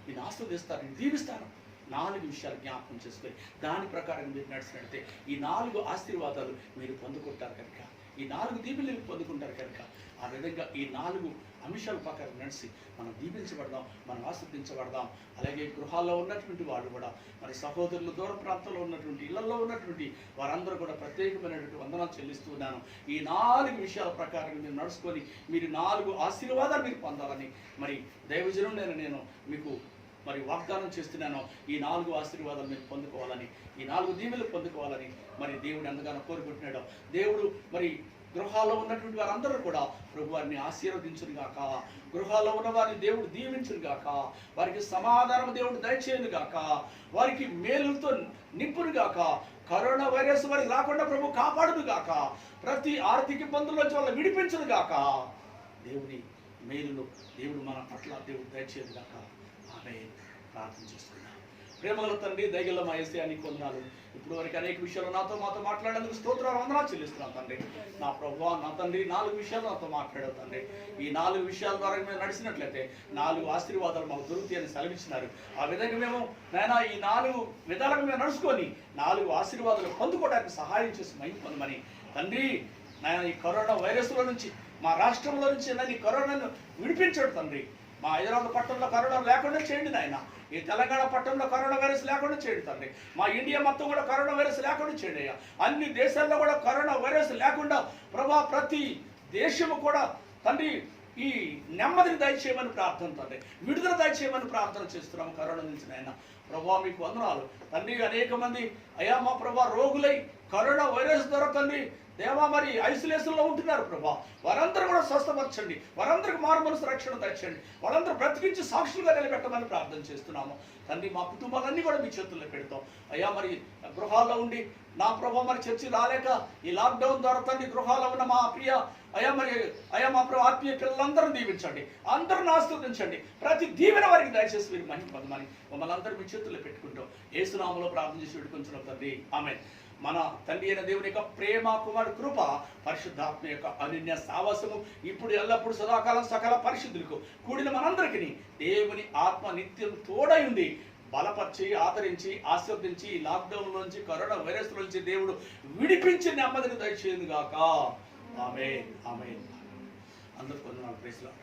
నేను ఆస్వాదిస్తాను, నేను దీవిస్తాను. 4 విషయాలు జ్ఞాపకం చేసుకొని దాని ప్రకారం మీరు నడిచినట్లయితే ఈ 4 ఆశీర్వాదాలు మీరు పొందుకుంటారు కనుక, ఈ 4 దీవెనలు పొందుకుంటారు కనుక, ఆ విధంగా ఈ 4 అంశాల ప్రకారం నడిచి మనం దీవించబడదాం, మనం ఆస్వాదించబడదాం. అలాగే గృహాల్లో ఉన్నటువంటి వాళ్ళు కూడా, మరి సహోదరులు దూర ప్రాంతంలో ఉన్నటువంటి ఇళ్లలో ఉన్నటువంటి వారందరూ కూడా ప్రత్యేకమైనటువంటి వందనాలు చెల్లిస్తూ ఉన్నాను. ఈ 4 విషయాల ప్రకారం మీరు నడుచుకొని మీరు 4 ఆశీర్వాదాలు మీరు పొందాలని మరి దైవజనుడైన నేను మీకు మరి వాగ్దానం చేస్తున్నాను. ఈ 4 ఆశీర్వాదాలు మీరు పొందుకోవాలని, ఈ 4 దీవెనలు పొందుకోవాలని మరి దేవుడు ఎంతగానో కోరుకుంటున్నాడు. దేవుడు మరి గృహాల్లో ఉన్నటువంటి వారందరూ కూడా ప్రభు వారిని ఆశీర్వదించును గాక, గృహాల్లో ఉన్న వారిని దేవుడు దీవించును గాక, వారికి సమాధానం దేవుడు దయచేయును గాక, వారికి మేలుతో నింపును గాక, కరోనా వైరస్ వారికి రాకుండా ప్రభు కాపాడును గాక, ప్రతి ఆర్థిక ఇబ్బందుల్లోంచి వాళ్ళని విడిపించును గాక. దేవుని మేలులో దేవుడు మన పట్ల దేవుడు దయచేయును గాక. ఆమె ప్రార్థన చేసుకున్నాం. ప్రేమగల తండ్రి, దయగల మా యేసయ్యా నీకు వందనాలు. ఇప్పుడు వరకు అనేక విషయాలు మాతో మాట్లాడేందుకు స్తోత్రాలు వందనాలు చెల్లిస్తున్నాం తండ్రి. నా ప్రభువా, నా తండ్రి 4 విషయాలు నాతో మాట్లాడావు తండ్రి. ఈ 4 విషయాల ద్వారా మేము నడిచినట్లయితే 4 ఆశీర్వాదాలు మాకు దొరుకుతాయని సెలవిచ్చినారు. ఆ విధంగా మేము నాయనా ఈ 4 విధాలుగా మేము నడుచుకొని 4 ఆశీర్వాదాలు పొందుకోవడానికి సహాయం చేసి మహిమ పొందమని తండ్రి. నాయన ఈ కరోనా వైరస్ల నుంచి మా రాష్ట్రంలో నుంచి ఈ కరోనాను విడిపించాడు తండ్రి. మా హైదరాబాద్ పట్టణంలో కరోనా లేకుండా చేయండి నాయన. ఈ తెలంగాణ పట్టణంలో కరోనా వైరస్ లేకుండా చేయండి తండ్రి. మా ఇండియా మొత్తం కూడా కరోనా వైరస్ లేకుండా చేయండి అయ్యా. అన్ని దేశాల్లో కూడా కరోనా వైరస్ లేకుండా ప్రభా ప్రతి దేశము కూడా తండ్రి ఈ నెమ్మదిని దయచేయమని ప్రార్థన తండ్రి, విడుదల దయచేయమని ప్రార్థన చేస్తున్నాము కరోనా నుంచి నాయన. ప్రభా మీకు వందనాలు తండ్రి. అనేక మంది అయ్యా మా ప్రభా రోగులై కరోనా వైరస్ ద్వారా తండ్రి దేవా మరి ఐసోలేషన్లో ఉంటున్నారు ప్రభా, వారందరూ కూడా స్వస్థపరచండి, వారందరికి మారు మనసు రక్షణ తెచ్చండి, వాళ్ళందరూ బ్రతికించి సాక్షులుగా నిలబెట్టమని ప్రార్థన చేస్తున్నాము తండ్రి. మా కుటుంబాలన్నీ కూడా మీ చేతుల్లో పెడతాం అయ్యా. మరి గృహాల్లో ఉండి నా ప్రభా మరి చర్చి రాలేక ఈ లాక్డౌన్ ద్వారా తండ్రి గృహాల్లో ఉన్న మా ప్రియ అయా మా ప్రభు ఆత్మీయ పిల్లలందరూ దీవించండి, అందరిని ఆశీర్వదించండి. ప్రతి దీవెన వారికి దయచేసి మీరు మహిమ పొందమని మమ్మల్ని అందరూ మీ చేతుల్లో పెట్టుకుంటాం యేసునామములో ప్రార్థన చేసి వేడుకొంచున్నాం తండ్రి, ఆమేన్. మన తండ్రి అయిన దేవుని యొక్క ప్రేమ, కుమారుడు కృప, పరిశుద్ధాత్మ యొక్క అనన్య సావాసము ఇప్పుడు ఎల్లప్పుడు సదాకాలం సకల పరిశుద్ధులకు కూడిన మనందరికీ దేవుని ఆత్మ నిత్యం తోడై ఉంది బలపరిచి, ఆదరించి, ఆశీర్వదించి, లాక్డౌన్ నుంచి, కరోనా వైరస్ నుంచి దేవుడు విడిపించి నెమ్మదిని దయచేయును గాక. ఆమేన్, ఆమేన్. అందరూ కొందరు ప్రైజ్ లార్డ్.